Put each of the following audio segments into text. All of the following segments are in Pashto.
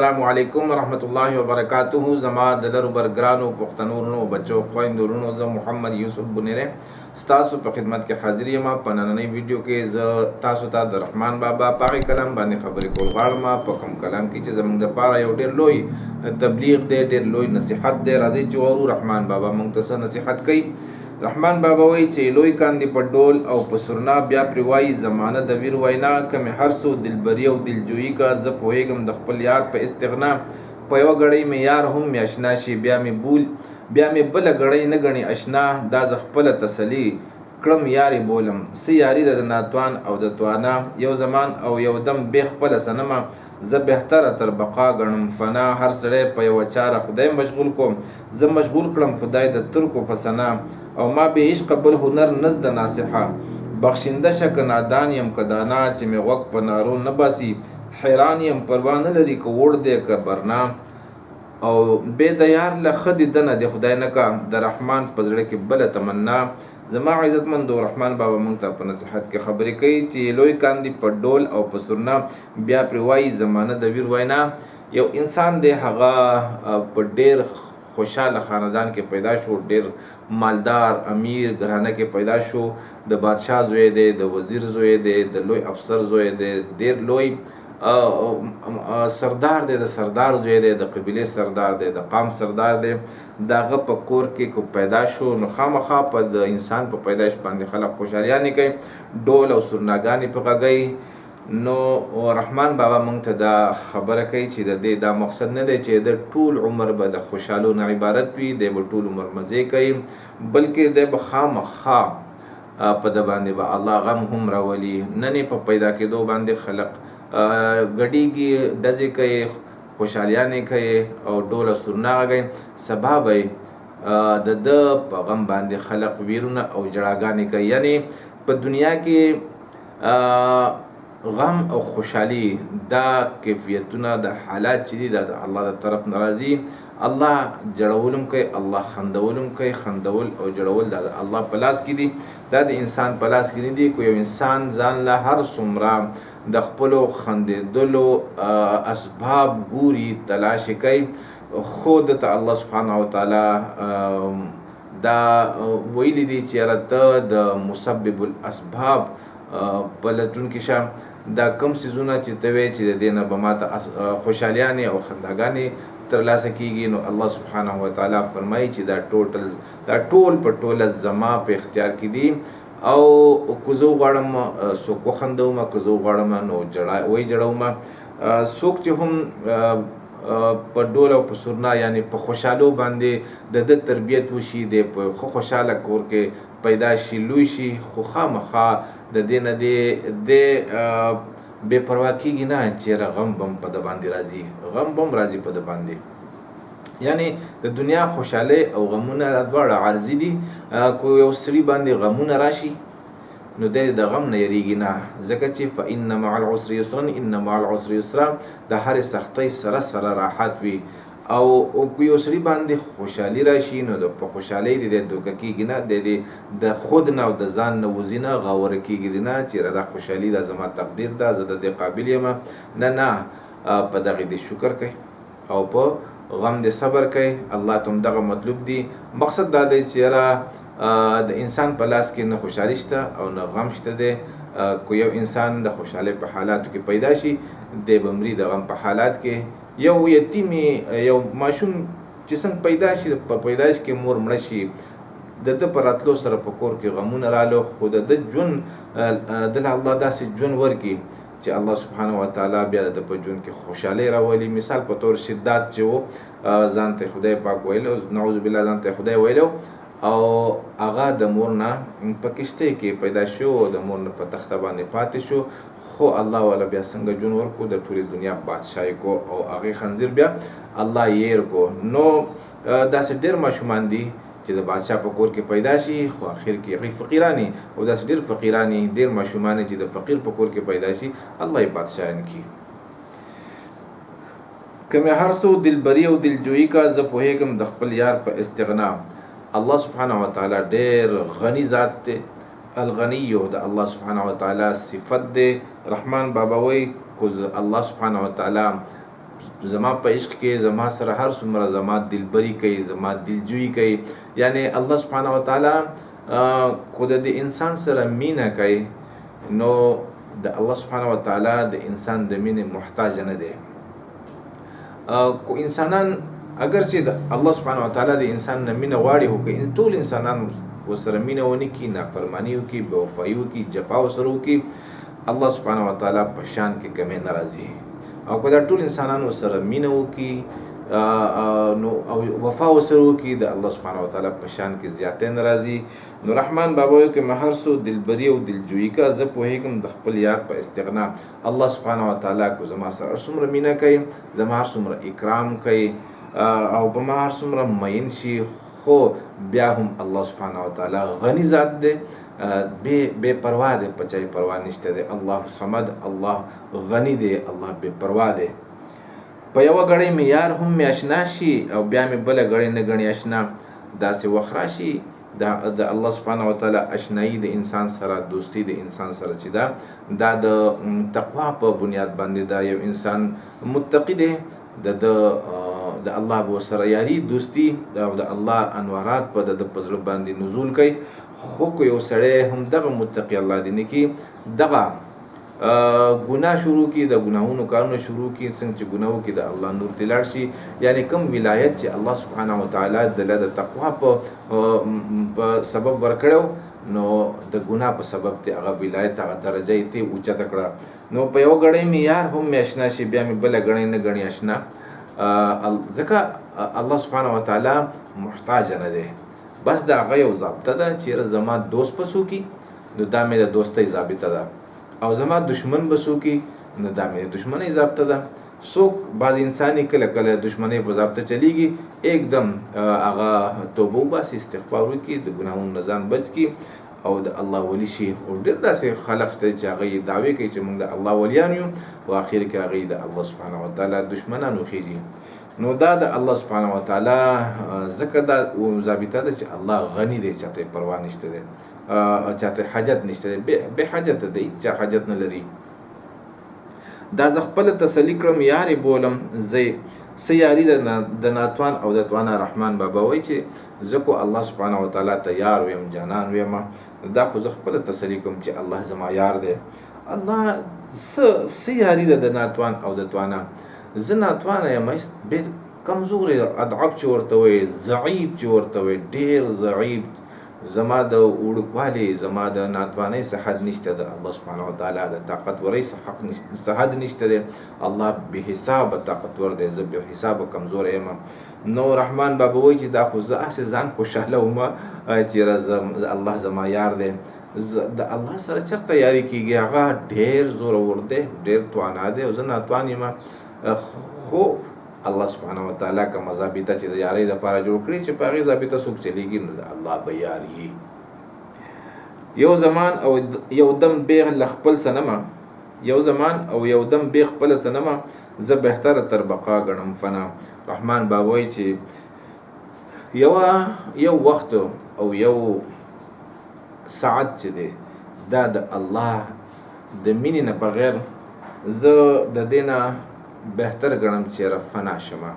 السلام علیکم ورحمۃ اللہ وبرکاتہ زما دلر برګرانو پښتنورونو بچو خويندورونو زه محمد یوسف بنیره ستاسو په خدمت کې حاضر یم په نننۍ ویډیو کې زه تاسو ته د رحمان بابا پاغه کلام باندې خبرې کول غواړم په کوم کلام کې چې زموږ د پاره یو ډېر لوی تبلیغ دی ډېر لوی نصیحت دی راځي چې ورو رحمان بابا موږ ته نصیحت کوي رحمان بابا وای چې لوی کاندې په ډول او په سرنا بیا پرې وایي زمانه د ویر وینا کمې هر څو دلبري او دلجویي کا زه پوهېږم د خپل یار په استغنا په یوه ګړۍ مې یار هم مې اشنا شي بیا مې بله ګړۍ نه ګڼي اشنا دا زه خپله تسلي کړم یارې بولم څه یاري ده د ناتوان او د توانا یو زمان او یو دم بې خپله سنمه زه بهتره تر بقا ګڼم فنا هر سړی په یوه چاره خدای مشغول کوم زه مشغول کړم خدای د ترکو په سنا او ما به عشق بل هنر نزد ناصحه بخشنده شک نادان یم که دانا چې مې غوږ په نارو نه باسي حیران یم پروا نه لري که وړ دی که برنا او بې د یار له ښه دیدنه د خدای نه کا د رحمان په زړه کې بله تمنا زما عزتمندو رحمان بابا موږ ته په نصیحت کې خبرې کوي چې لوی کاندي په ډول او په سرنا بیا پرې وایي زمانه د ویر وینا یو انسان دی هغه په ډېر خوشحاله خاندان کې پیدا شو ډېر مالدار امیر ګرانه کې پیدا شو د بادشاه زوی دی د وزیر زوی دی د لوی افسر زوی دی ډېر لوی سردار دی د سردار زوی دی د قبیلې سردار دی د قام سردار دی د هغه په کور کې کو پیدا شو نو خامخا په د انسان په پیدایش باندې خلک خوشحالیانې کوي ډول او سرناګانې په غږوي نو رحمان بابا موږ ته دا خبره کوي چې د دې دا مقصد نه دی چې د ټول عمر به د خوشحالو نه عبارت وي دی به ټول عمر مزې کوي بلکې دی به خامخا په د باندې به الله غم هم راولي نن په پیدا کېدو باندې خلق ګډیږي ډزې کوي خوشحالیانې کوي او ډول او سرنا غږوي سبا به د ده په غم باندې خلق ویرونه او جړاګانې کوي یعنې په دنیا کې غم او خوشحالي دا کیفیتونه د حالات چې دي دا د الله د طرف نه راځي الله جړولم کوي الله خندولم کوي خندول او جړول دا د الله په لاس کې دي دا د انسان په لاس کې نه دي کو یو انسان ځان له هر څومره د خپلو خندېدلو اسباب ګوري تلاش کوي خو دته الله سبحانه وتعالی دا ویلی دي چې یاره ته د مسبب الاسباب په لټون کې شه دا کم څیزونه چې ته وایې چې د دې نه به ماته خوشحالیانې او خنداګانې ترلاسه کېږي نو الله سبحانه وتعالی فرمایي چې دا ټول په ټوله زما په اختیار کې دي او که زه وغواړم څوک وخندوم که زه وغواړم نو جړوم څوک چې هم په ډول او په سرنا یعنې په خوشحالو باندې د ده تربیت وشي دی په ښه خوشحاله کور کې پیدا شي لوی شي خو خامخا د دې نه دی بې پروا کېږي نه چېرې غم بم په ده باندې راځي غم بم راځي په ده باندې یعنې د دنیا خوشحالۍ او غمونه دا دواړه عارضي دي که یو سړي باندې غمونه راشي نو دی د غم نه یریږي نه ځکه چې فإن مع العسر یسرا ان مع العسر یسرا د هرې سختۍ سره سره راحت وي او که یو سړي باندې خوشحالي راشي نو د په خوشحالۍ د دی دوکه کېږي نه د خود نه او د ځان نه وځي نه غوره کېږي نه چېرې دا خوشحالي دا زما تقدیر ده زه د دې قابل یم نه په دغې د شکر کوي او په غم د صبر کوي الله ته هم دغه مطلوب دي مقصد دا دی چې یاره د انسان په لاس کې نه خوشحالي شته او نه غم شته دی که یو انسان د خوشحالۍ په حالاتو کې پیدا شي دی به مري د غم په حالات کې یو یتیمې یو ماشوم چې څنګه پیدا شي په پیدایش کې مور مړه شي د ده په راتلو سره په کور کې غمونه رالو خو د ده ژوند دله الله داسې ژوند ورکړي چې الله سبحانه وتعالی بیا د ده په ژوند کې خوشحالۍ راولي مثال په طور شدت چې و ځان ته خدای پاک ویلو نعوذ بالله ځان ته خدای ویلو او هغه د مور نه په کشتۍ کې پیدا شو د مور نه په تخته باندې پاتې شو خو الله والا بیا څنګه ژوند ورکو د ټولې دنیا بادشاهي کو او هغې خنځیر بیا الله یې کو نو داسې ډېر ماشومان دي چې د بادشاه په کور کې پیدا شي خو اخر کې هغوی فقیران او داسې ډېر فقیران ډېر ماشومان چې د فقیر په کور کې پیدا شي الله یې بادشاهان کړي که مې هر څو دلبري او دلجویي کا زه پوهېږم د خپل یار په استغنا الله سبحانه وتعالی ډېر غني ذات دی الغني د الله سبحانه وتعالی صفت دی رحمان بابا وایي که الله سبحانه وتعالی زما په عشق کې زما سره هر څومره زما دلبري کوي، زما دلجویي کوي، یعنی الله سبحانه وتعالی خو د انسان سره مینه کوي، نو د الله سبحانه وتعالی د انسان د مینې محتاج نه دی. کو انسانان اگر چې د الله سبحانه وتعالی د انسان نه مینه غواړي، خو که ټول انسانان ورسره مینه ونه کړي، نافرماني وکړي، بېوفایي وکړي، جفا ورسره وکړي، الله سبحانه وتعالی په شان کې کمی نه راځي. او که دا ټول انسانان ورسره مینه وکړي نو او وفا ورسره وکړي، د الله سبحانه وتعالی په شان کې زیاتی نه راځي. نو رحمان بابا وایي که مې هر څو دلبري او دلجویي کا، زه پوهېږم د خپل یار په استغنا. الله سبحانه وتعالی کو زما سره هر څومره مینه کوي، زما هر څومره اکرام کوي او په ما هر څومره مین شي، خو بیا هم الله سبحانه وتعالی غني ذات دی، بے پروا دی، په چا یې پروا نشته دی. الله صمد، الله غني دی، الله بے پروا دی. په یوه ګړۍ مې یار هم مې اشنا شي او بیا مې بله ګړۍ نه ګڼي اشنا. داسې وخت راشي د الله سبحانه وتعالی اشنایي د انسان سره، دوستی د انسان سره چې دا د تقوا په بنیاد باندې دا یو انسان متقي دی، د الله به ورسره یاري، دوستي او د الله انوارات په د په زړه باندې نزول کوي. خو که یو سړی هم دغه متقي الله دې نه کړي، دغه ګناه شروع کړي، د ګناهونو کارونه شروع کړي، څنګه چې ګناه وکړي د الله نور ته لاړ شي. یعنې کوم ولایت چې الله سبحانه وتعالی دله د تقوا په سبب ورکړی، نو د ګناه په سبب ته هغه ولایت، هغه درجه یې ته اوچته کړه. نو په یوه ګړۍ مې یار هم مې اشنا شي، بیا مې بله ګړۍ نه ګڼي اشنا. ځکه الله سبحانه وتعالی محتاج نه دی. بس د هغه یو ضابطه ده چې زما دوست به څوک وي، نو دا مې د دوستۍ ضابطه ده، او زما دشمن به څوک وي، نو دا مې د دشمنۍ ضابطه ده. څوک بعض انساني کله کله دشمنۍ په ضابطه چلیږي، एकदम هغه توبه وباسي، استغفار وکړي، د ګناهونو نه ځان بچ کړي او د الله ولی شي. او ډېر داسې خلق شته چې هغه یې دعوې کوي چې موږ د الله ولیان یو، او اخر کې هغه د الله سبحانه وتعالی دشمنان وخیږي. نو دا د الله سبحانه وتعالی ځکه دا ضابطه ده چې الله غني دی، چاته پروا نشته دی، چاته حاجت نشته دی، بې حاجته دی، چا حاجت نه لري. دا زه خپله تسلي کړم، یارې بولم زه څه یاري د ناتوان او د توانا. رحمان بابا وایي چې زه کو الله سبحانه وتعالی ته یار ویم، جانان ویم، دا خو زه خپله تسلي کوم چې الله زما یار دی. الله څه یاري ده د ناتوان او د توانا. زه ناتوانه یم، بې کمزوری، اضعف چې ورته وایي، ضعیف چې ورته وایي، ډېر ضعیف. زما د وړوکوالي، زما د ناتوانۍ څه حد نشته، د الله سبحانه وتعالی د طاقتورۍ څه حد نشته دی. الله بې حسابه طاقتور دی، زه بې حسابه کمزوری یم. نو رحمان بابا وایي چې دا خو زه هسې ځان خوشحاله وم چې الله زما یار دی. د الله سره چېرته یاري کېږي؟ هغه ډېر زورور دی، ډېر توانا دی، او زه ناتوان یم. خو الله سبحانه وتعالی کومه ضابطه چې د یارۍ دپاره جوړ کړي، چې په هغې ضابطه څوک چلیږي، نو د الله به یار یي. یو زمان او یو دم بیغ له خپل صنمه، یو زمان او یو دم بیغ خپله صنمه، زه بهتره تر بقا ګڼم فنا. رحمان بابا وایي چې یو وخت او یو ساعت چې دی، دا د الله د مینې نه بغیر زه د دې نه بهتر ګڼم چې فنا شمه.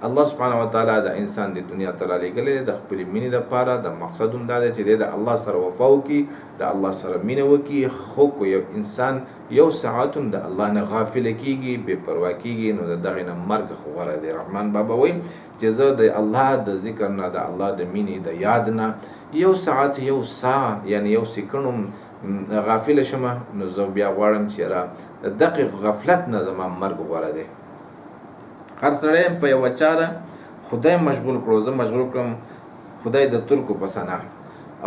الله سبحانه وتعالی د انسان د دنیا ته رالیږلی د خپلې مینې دپاره. د مقصد هم دا دی چې دی د الله سره وفا وکړي، د الله سره مینه وکړي. خو که یو انسان یو ساعت هم د الله نه غافله کېږي، بې پروا کېږي، نو د دغې نه مرګ خو غوره دی. رحمان بابا وایي چې زه د الله د ذکر نه، د الله د مینې د یاد نه یو ساعت، یو ساعت، یعنی یو سکند هم غافله شمه، نو زه بیا غواړم چې د دقیق غفلت نه زما مرګ غوره دی. هر سړی په یوه چاره خدای مشغول کړو، زه مشغول کړم خدای د ترکو په ثنا.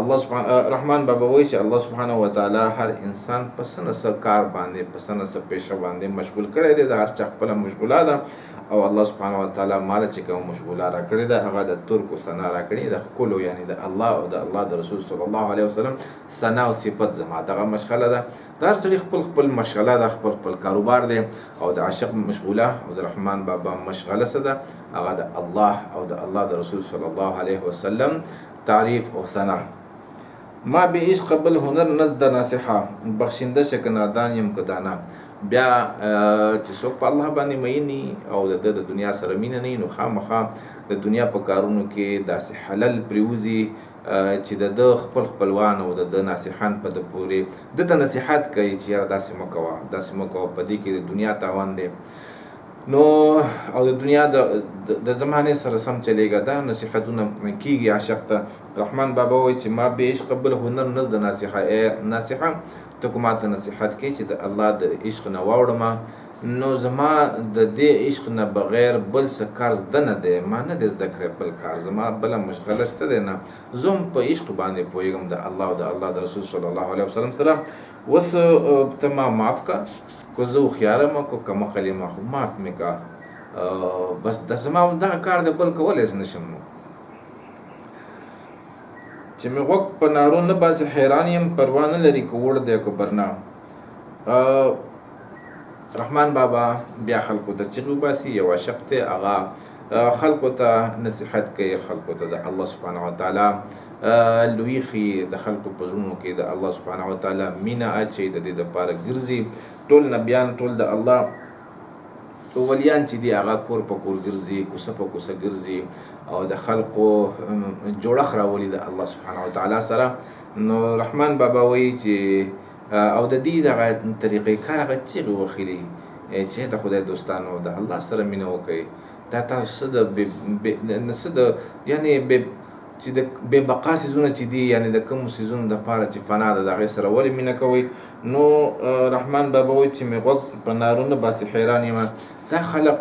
الله سبحانه رحمان بابا وایي چې الله سبحانه وتعالی هر انسان په څه نه څه کار باندې، په څه نه څه پیشه باندې مشغول کړی دی. د هر چا خپله مشغوله ده، او الله سبحانه وتعالی ماله چې کومه مشغوله راکړې ده، هغه د ترکو ثنا راکړې د ښکلو، یعنې د الله او د الله د رسول صلی الله علیه وسلم ثنا او صفت زما دغه مشغله ده. د هر سړي خپل مشغله ده، خپل کاروبار دی. او د عاشق مشغوله او د رحمان بابا مشغله څه ده؟ هغه د الله او د الله د رسول صلی الله علیه وسلم تعریف او ثنا. ما به عشق قبل هنر نزد ناصحه، بخشنده شک نادان یم که دانا. بیا چې څوک په الله باندې مینی او د دنیا سره مینه نه نو خامخا د دنیا په کارونو کې داسې حلل پریوزي چې د خپل خپلوان او د ناصحان په د پورې د نصیحت کوي چې یاره داسې مه کوه په دې کې د دنیا تاوان دی نو او د دنیا د زمانه سره سم چلیږي دا نصیحتونه کیږي عاشق ته رحمان بابا وایي چې ما به عشق قبل هنر نه د ناصحه ته کومه نصیحت کوي چې د الله د عشق نه واوړم نو زما د دې عشق نه بغیر بل څه کار زده نه دی ما نه دی زده کړی بل کار زما بله مشغله شته دی نه زه هم په عشق باندې پوهېږم د الله او د الله د رسول صلی الله علیه وسلم سره اوس ته ما معاف که که زه هوښیاره یم که کم عقل یم خو معاف مې که بس د زما دغه کار دی بل کولی نشم نو چې مې غوږ په نارو نه باسي حیران یم پروا نه لري که وړ دی که برنا رحمان بابا بیا خلکو ته چغې وباسي یو عاشق دی هغه خلکو ته نصیحت کوي خلکو ته د الله سبحانه وتعالی لوی ښي د خلکو په زړونو کې د الله سبحانه وتعالی مینه اچوي د دې دپاره ګرځي ټول نبیان ټول د الله ولیان چې دي هغه کور په کور ګرځي کوڅه په کوڅه ګرځي او د خلقو جوړښت راولي د الله سبحانه وتعالی سره نو رحمان بابا وایي چې او د دې دغه طریقې کار هغه چیغې وخیلي چې د خدای دوستانو د الله سره مینه وکړئ دا تاسو څه د یعنې چې د بې بقا څیزونه چې دي یعنې د کومو څیزونو دپاره چې فنا ده د هغې سره ولې مینه کوئ نو رحمان بابا وایي چې مې غوږ په نارو نه باسي حیران یم دا خلق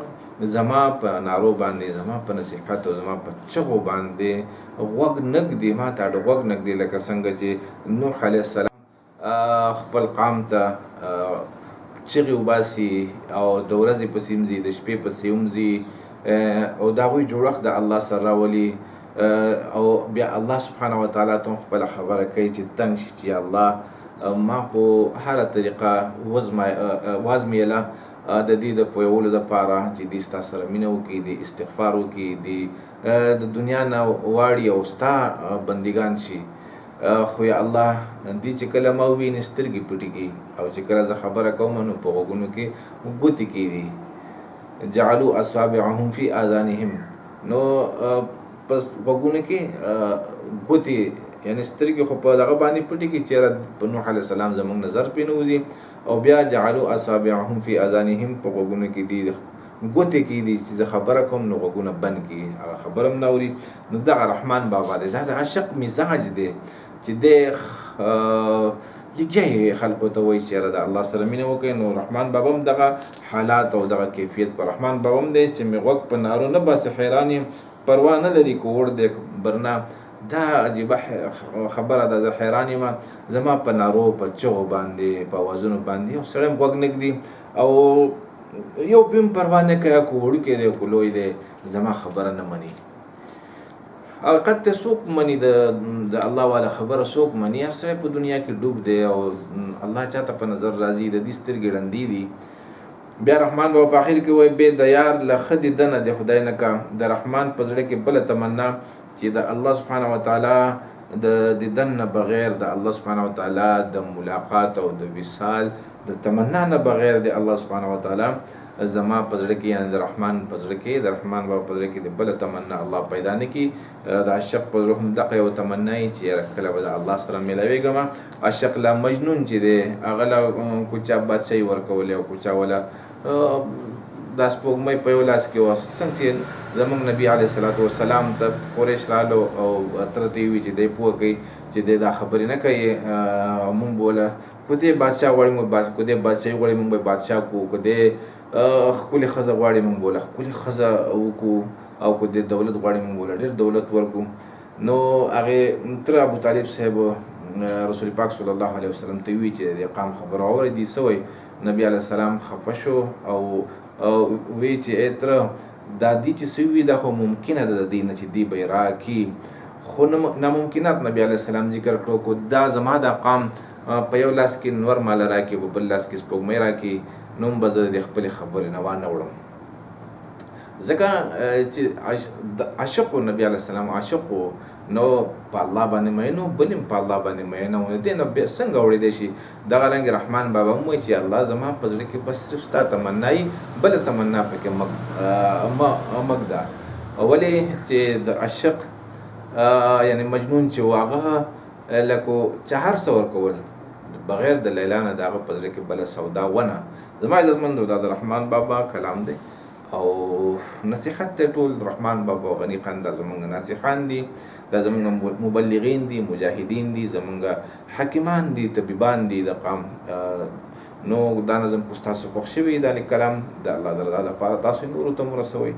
زما په نارو باندې زما په نصیحت او زما په چغو باندې غوږ نږدي ما ته ډ غوږ نږدي لکه څنګه چې نوح علیه السلام خپل قام ته چغې وباسي او د ورځې پسې هم ځي د شپې پسې هم ځي او د هغوی جوړښت د الله سره راولي او بیا الله سبحانه وتعالی ته هم خپله خبره کوي چې تنګ شي چې الله ما خو هره طریقه وازمېیله د دې د پوهولو دپاره چې دوی ستا سره مینه وکړي د استغفار وکړي د دنیا نه واړي او ستا بندګان شي خو یا الله دې چې کله ما وویني سترګې پټې کړي او چې کله زه خبره کوم نو په غوږونو کې ګوتې کېږي جعلوا اصابعهم فی آذانهم نو په غوږونو کې ګوتې یعنې سترګې خو په دغه باندې پټې کړي چېرې په نوح علیه السلام زموږ نظر پرې نه وځي او بیا جعلوا اصابعهم فی آذانهم په غوږونو کې دي ګوتې کېږدي چې زه خبره کوم نو غوږونه بند کړي هغه خبره هم نه اوري نو دغه رحمان بابا دی دا د عاشق مزاج دی چې دی لګیا خلکو ته وایي چې یاره د الله سره مینه وکړئ نو رحمان بابا هم دغه حالات او دغه کیفیت په رحمان بابا هم دی چې مې غوږ په نارو نه باسي حیران یم پروا نه لري که وړ دی برنا دا عجیبه خبره ده زه حیران یم زما په نارو په چغو باندې په اوازونو باندې یو سړی هم غوږ نږدي او یو پې هم پروا نه کوي که وړوکی دی که لوی دی زما خبره نه مني حقیقت ته څوک مني د الله والا خبره څوک مني هر سړی په دنیا کې ډوب دی او الله چاته په نظر راځي د دې سترګې ړندې دي بیا رحمان بابا په آخر کې وایي بې د یار له ښه دي دنه د خدای نه کا د رحمان په زړه کې بله تمنا چې د الله سبحانه وتعالی د دیدن نه بغیر د الله سبحانه وتعالی د ملاقات او د وصال د تمنا نه بغیر د الله سبحانه وتعالی زما په زړه کې یعنې د رحمان په زړه کې د رحمان بابا په زړه کې د بله تمنا الله پیدا نه کړي د عاشق په زړه هم دغه یو تمنا وي چې یاره کله به د الله سره میلاوېږم عاشق لا مجنون چې دی هغه له کوچا بادشاهي ورکولې او کوچا وله دا سپوږمۍ په یو لاس کې وه څنګه چې زموږ نبي علیه صلات وسلام ته قریش رالو او تره ته یې وویل چې دی پوه کوي چې دی دا خبرې نه کوي مونږ بوله که دی بادشاه غواړي مونږ که دی بادشاهي غواړي مونږ به بادشاه کړو که دی ښکلې ښځه غواړي مونږ بوله ښکلې ښځه وکړو او که دی دولت غواړي مونږ بوله ډېر دولت ورکړو نو هغې تره ابوطالب صاحب رسول پاک صلی الله علیه وسلم ته وویل چې د قام خبره واورېدي څه وایي نبي علیه السلام خفه شو او وی چې ای تره دا دې چې څه وي دا خو ممکنه ده د دې نه چې دی به یې راکړي خو ناممکنات نبي علیه السلام ذکر کړو که دا زما دا قام په یو لاس کې نور ماله راکړي په بل لاس کې سپوږمۍ راکړي نو هم به زه د خپلې خبرې نه وانه وړم ځکه چې عاشق و نبي علیه السلام عاشق و نو په الله باندې مین و، بل هم په الله باندې مین و. دې نه بیا څنګه اورېدی شي؟ دغه رنګ رحمان بابا هم وایي چې الله زما په زړه کې بس صرف ستا تمنا یي، بله تمنا پکې مه ږده. ولې چې د عاشق یعنې مجنون چې و هغه لکه چې هر څه ورکول بغیر د لیلا نه د هغه په زړه کې بله سودا ونه. زما عزتمندو دا د رحمان بابا کلام دی او نصیحت ته ټول رحمان بابا او غني خان دا زمونږ ناصحان دي، دا زمونږ مبلغین دي، مجاهدین دي، زمونږ حکیمان دي، طبیبان دي د قام. نو دا نظم خو ستاسو خوښ شوي دا کلام د الله د رضا لپاره تاسو نورو ته هم ورسوئ.